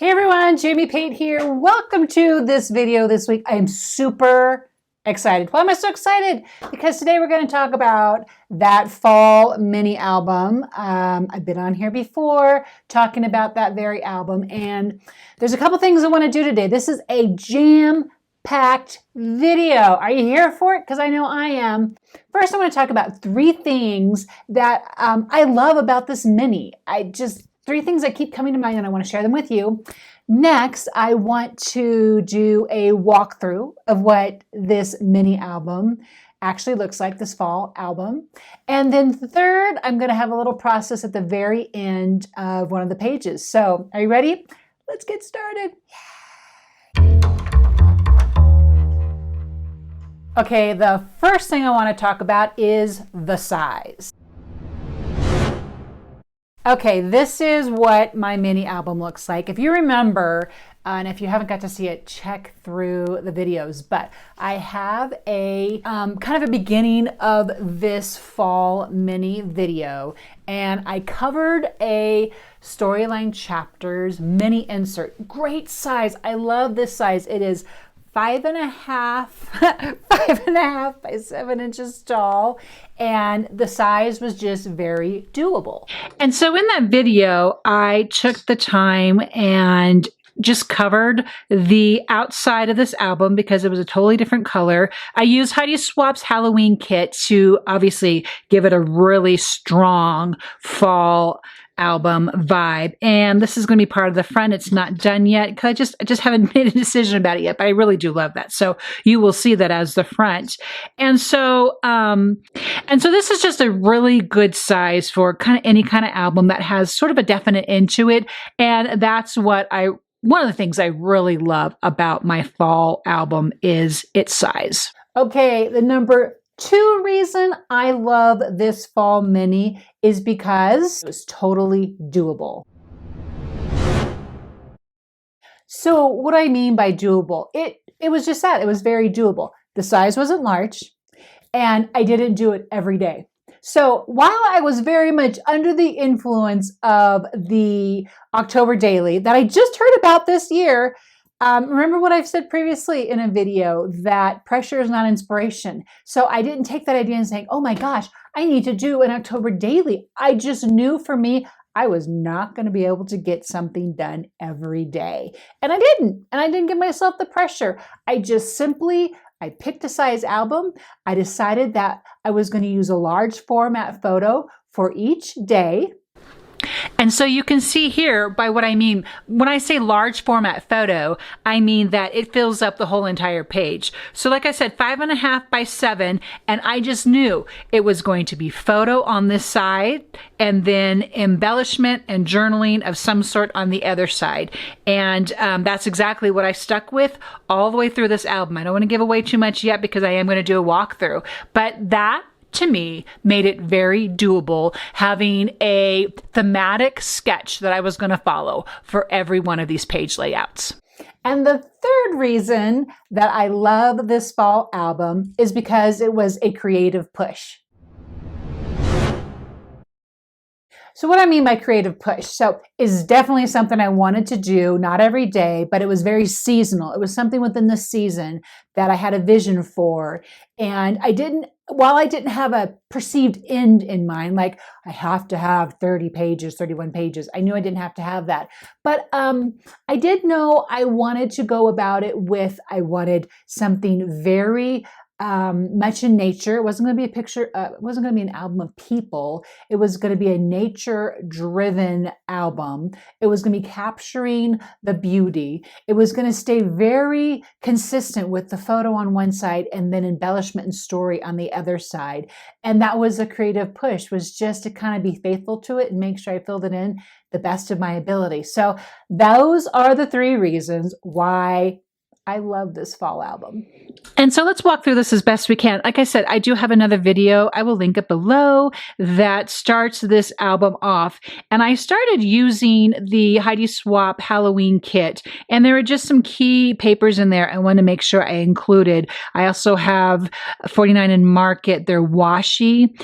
Hey everyone, Jamie Pate here. Welcome to this video this week. I am super excited. Why am I so excited? Because today we're going to talk about that fall mini album. I've been on here before talking about that very album, and there's a couple things I want to do today. This is a jam-packed video. Are you here for it? Because I know I am. First, I want to talk about three things that I love about this mini. Three things that keep coming to mind and I want to share them with you. Next, I want to do a walkthrough of what this mini album actually looks like, this fall album. And then third, I'm going to have a little process at the very end of one of the pages. So, are you ready? Let's get started. Okay, the first thing I want to talk about is the size. Okay, this is what my mini album looks like. If you remember, and if you haven't got to see it, check through the videos, but I have a kind of a beginning of this fall mini video, and I covered a storyline chapters mini insert. Great size. I love this size. It is 5.5 by 7 inches tall, and the size was just very doable. And so in that video, I took the time and just covered the outside of this album because it was a totally different color. I used Heidi Swapp's Halloween kit to obviously give it a really strong fall album vibe, and this is going to be part of the front. It's not done yet because I just haven't made a decision about it yet, but I really do love that. So you will see that as the front. And so this is just a really good size for kind of any kind of album that has sort of a definite end to it. And that's one of the things I really love about my fall album is its size. Okay, the number 2 reason I love this fall mini is because it was totally doable. So what do I mean by doable? It was just that. It was very doable. The size wasn't large, and I didn't do it every day. So while I was very much under the influence of the October Daily that I just heard about this year, remember what I've said previously in a video, that pressure is not inspiration. So I didn't take that idea and saying, oh my gosh, I need to do an October Daily. I just knew for me, I was not going to be able to get something done every day. And I didn't. And I didn't give myself the pressure. I picked a size album. I decided that I was going to use a large format photo for each day. And so you can see here by what I mean. When I say large format photo, I mean that it fills up the whole entire page. So like I said, 5.5 by 7, and I just knew it was going to be photo on this side and then embellishment and journaling of some sort on the other side. And that's exactly what I stuck with all the way through this album. I don't want to give away too much yet because I am going to do a walkthrough, but that to me made it very doable, having a thematic sketch that I was going to follow for every one of these page layouts. And the third reason that I love this fall album is because it was a creative push. So what I mean by creative push, so is definitely something I wanted to do, not every day, but it was very seasonal. It was something within the season that I had a vision for. And while I didn't have a perceived end in mind, like I have to have 30 pages, 31 pages, I knew I didn't have to have that. But I did know I wanted to go about it I wanted something very much in nature. It wasn't going to be a picture, it wasn't going to be an album of people. It was going to be a nature-driven album. It was going to be capturing the beauty. It was going to stay very consistent with the photo on one side and then embellishment and story on the other side. And that was a creative push, was just to kind of be faithful to it and make sure I filled it in the best of my ability. So those are the 3 reasons why I love this fall album. And so let's walk through this as best we can. Like I said, I do have another video, I will link it below, that starts this album off. And I started using the Heidi Swapp Halloween kit. And there are just some key papers in there I want to make sure I included. I also have 49 and Market, their Washi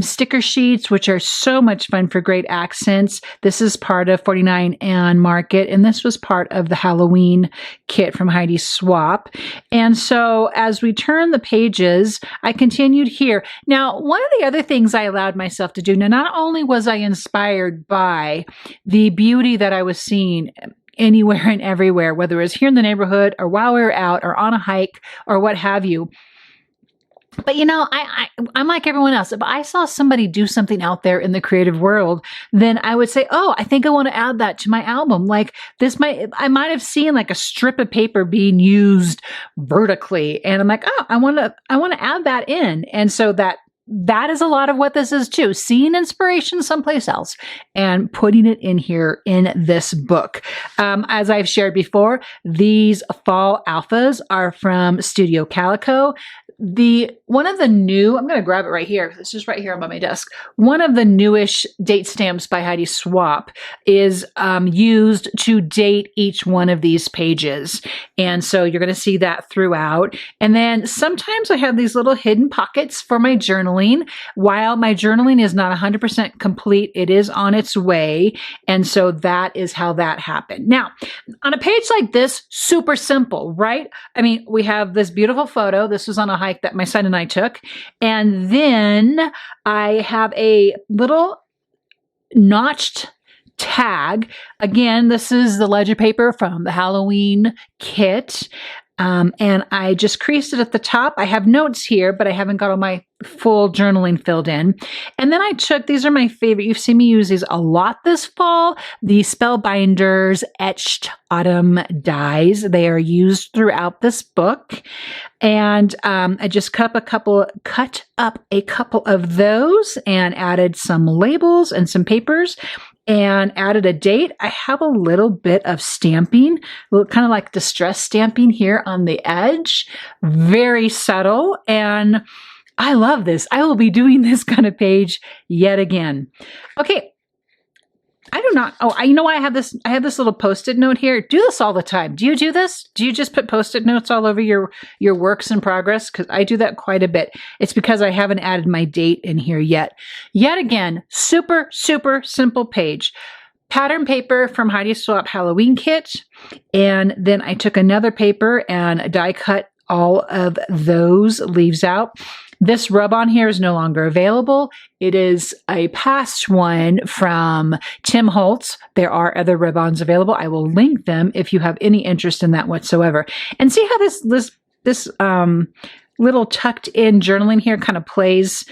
sticker sheets, which are so much fun for great accents. This is part of 49 and Market, and this was part of the Halloween kit from Heidi Swapp. And so as we turn the pages, I continued here. Now, one of the other things I allowed myself to do, now not only was I inspired by the beauty that I was seeing anywhere and everywhere, whether it was here in the neighborhood or while we were out or on a hike or what have you. But you know, I'm like everyone else. If I saw somebody do something out there in the creative world, then I would say, oh, I think I want to add that to my album. Like I might have seen like a strip of paper being used vertically. And I'm like, oh, I want to add that in. And so that is a lot of what this is too. Seeing inspiration someplace else and putting it in here in this book. As I've shared before, these fall alphas are from Studio Calico. One of the new, I'm going to grab it right here. It's just right here on my desk. One of the newish date stamps by Heidi Swapp is used to date each one of these pages. And so you're going to see that throughout. And then sometimes I have these little hidden pockets for my journaling. While my journaling is not 100% complete, it is on its way. And so that is how that happened. Now, on a page like this, super simple, right? I mean, we have this beautiful photo. This was on a hike that my son and I took. And then I have a little notched tag. Again, this is the ledger paper from the Halloween kit. And I just creased it at the top. I have notes here, but I haven't got all my full journaling filled in. And then I took, these are my favorite. You've seen me use these a lot this fall. The Spellbinders Etched Autumn dies. They are used throughout this book. And I just cut up a couple of those and added some labels and some papers and added a date. I have a little bit of stamping, kind of like distress stamping here on the edge. Very subtle. And I love this. I will be doing this kind of page yet again. Okay. I do not. Oh, you know why I have this little Post-it note here. Do this all the time. Do you do this? Do you just put Post-it notes all over your works in progress? Because I do that quite a bit. It's because I haven't added my date in here yet. Yet again, super, super simple page. Pattern paper from Heidi Swapp Halloween kit. And then I took another paper and die cut all of those leaves out. This RubOn here is no longer available. It is a past one from Tim Holtz. There are other RubOns available. I will link them if you have any interest in that whatsoever. And see how this little tucked in journaling here kind of plays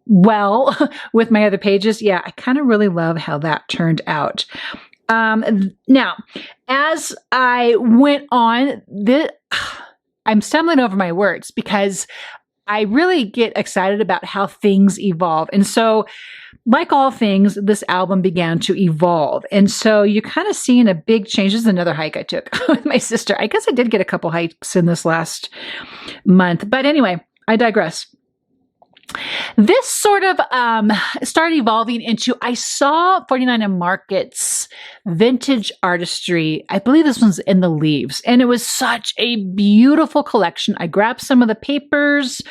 well with my other pages. Yeah, I kind of really love how that turned out. Now, as I went on, I'm stumbling over my words because I really get excited about how things evolve. And so, like all things, this album began to evolve. And so you're kind of seeing a big change. This is another hike I took with my sister. I guess I did get a couple hikes in this last month. But anyway, I digress. This sort of started evolving into, I saw 49 and Market's vintage artistry. I believe this one's in the leaves. And it was such a beautiful collection. I grabbed some of the papers.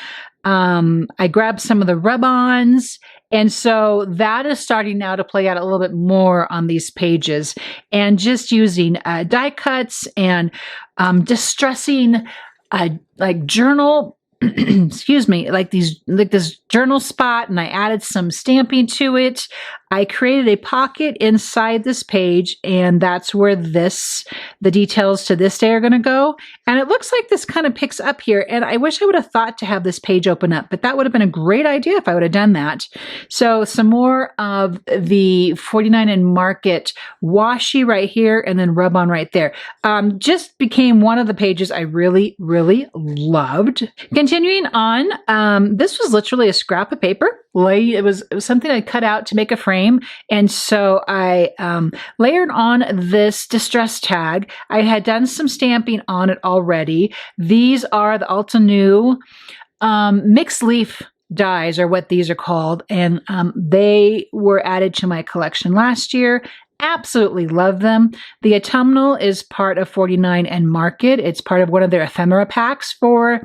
I grabbed some of the RubOns. And so that is starting now to play out a little bit more on these pages. And just using die cuts and distressing like journal excuse me, like this journal spot, and I added some stamping to it. I created a pocket inside this page, and that's where the details to this day are going to go. And it looks like this kind of picks up here, and I wish I would have thought to have this page open up, but that would have been a great idea if I would have done that. So some more of the 49 and Market washi right here, and then RubOn right there. Just became one of the pages I really, really loved. Continuing on, this was literally a scrap of paper. It was something I cut out to make a frame. And so I layered on this distress tag. I had done some stamping on it already. These are the Altenew mixed leaf dies are what these are called. And they were added to my collection last year. Absolutely love them. The autumnal is part of 49 and Market. It's part of one of their ephemera packs for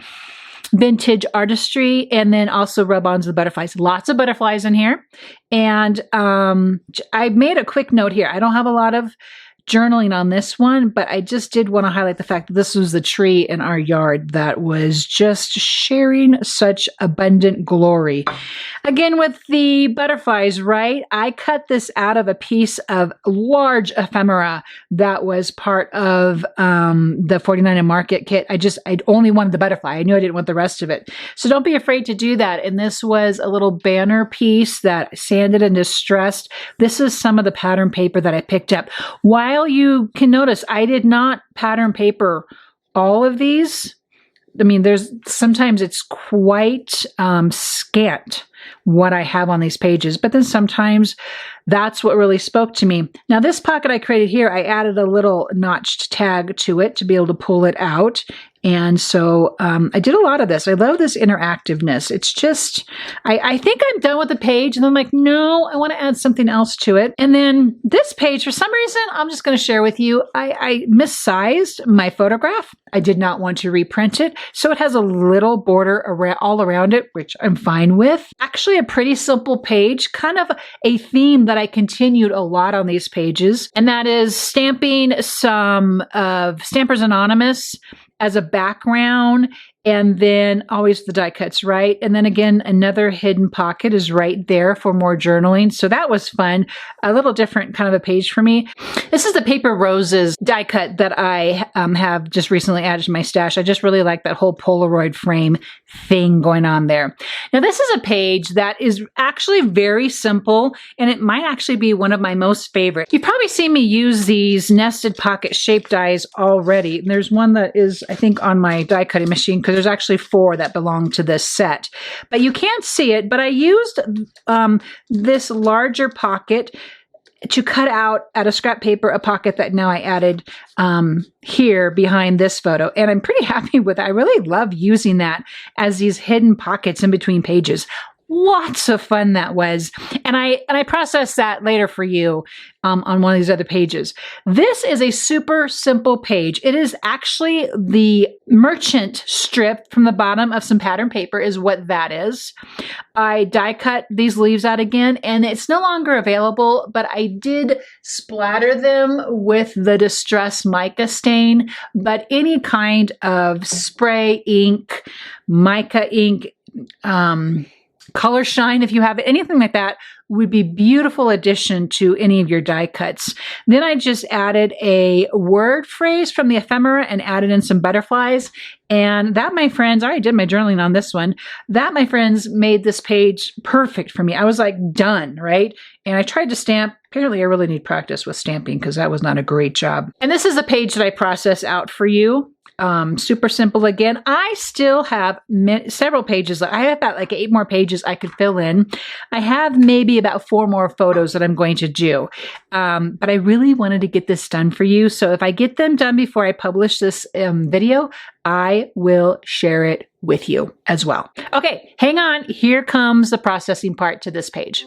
vintage Artistry, and then also RubOns the butterflies. Lots of butterflies in here. And I made a quick note here. I don't have a lot of journaling on this one, but I just did want to highlight the fact that this was the tree in our yard that was just sharing such abundant glory. Again, with the butterflies, right? I cut this out of a piece of large ephemera that was part of the 49 and Market kit. I only wanted the butterfly. I knew I didn't want the rest of it. So don't be afraid to do that. And this was a little banner piece that I sanded and distressed. This is some of the pattern paper that I picked up. While you can notice, I did not pattern paper all of these. I mean, sometimes it's quite scant what I have on these pages, but then sometimes that's what really spoke to me. Now, this pocket I created here, I added a little notched tag to it to be able to pull it out. And so I did a lot of this. I love this interactiveness. It's just, I think I'm done with the page. And I'm like, no, I want to add something else to it. And then this page, for some reason, I'm just going to share with you, I missized my photograph. I did not want to reprint it. So it has a little border all around it, which I'm fine with. Actually, a pretty simple page, kind of a theme that I continued a lot on these pages. And that is stamping some of Stampers Anonymous as a background, and then always the die cuts, right? And then again, another hidden pocket is right there for more journaling. So that was fun. A little different kind of a page for me. This is the Paper Roses die cut that I have just recently added to my stash. I just really like that whole Polaroid frame thing going on there. Now, this is a page that is actually very simple, and it might actually be one of my most favorite. You've probably seen me use these nested pocket shape dies already. And there's one that is, I think, on my die cutting machine, because there's actually 4 that belong to this set. But you can't see it, but I used this larger pocket to cut out out of scrap paper a pocket that now I added here behind this photo. And I'm pretty happy with it. I really love using that as these hidden pockets in between pages. Lots of fun that was. And I processed that later for you on one of these other pages. This is a super simple page. It is actually the merchant strip from the bottom of some pattern paper is what that is. I die cut these leaves out again, and it's no longer available, but I did splatter them with the Distress mica stain. But any kind of spray ink, mica ink, color shine, if you have anything like that, would be beautiful addition to any of your die cuts. Then I just added a word phrase from the ephemera and added in some butterflies. And that, my friends, I already did my journaling on this one. That, my friends, made this page perfect for me. I was like done, right? And I tried to stamp. Apparently I really need practice with stamping because that was not a great job. And this is a page that I process out for you. Super simple again. I still have several pages. I have about like 8 more pages I could fill in. I have maybe about 4 more photos that I'm going to do. But I really wanted to get this done for you. So if I get them done before I publish this video, I will share it with you as well. Okay, hang on. Here comes the processing part to this page.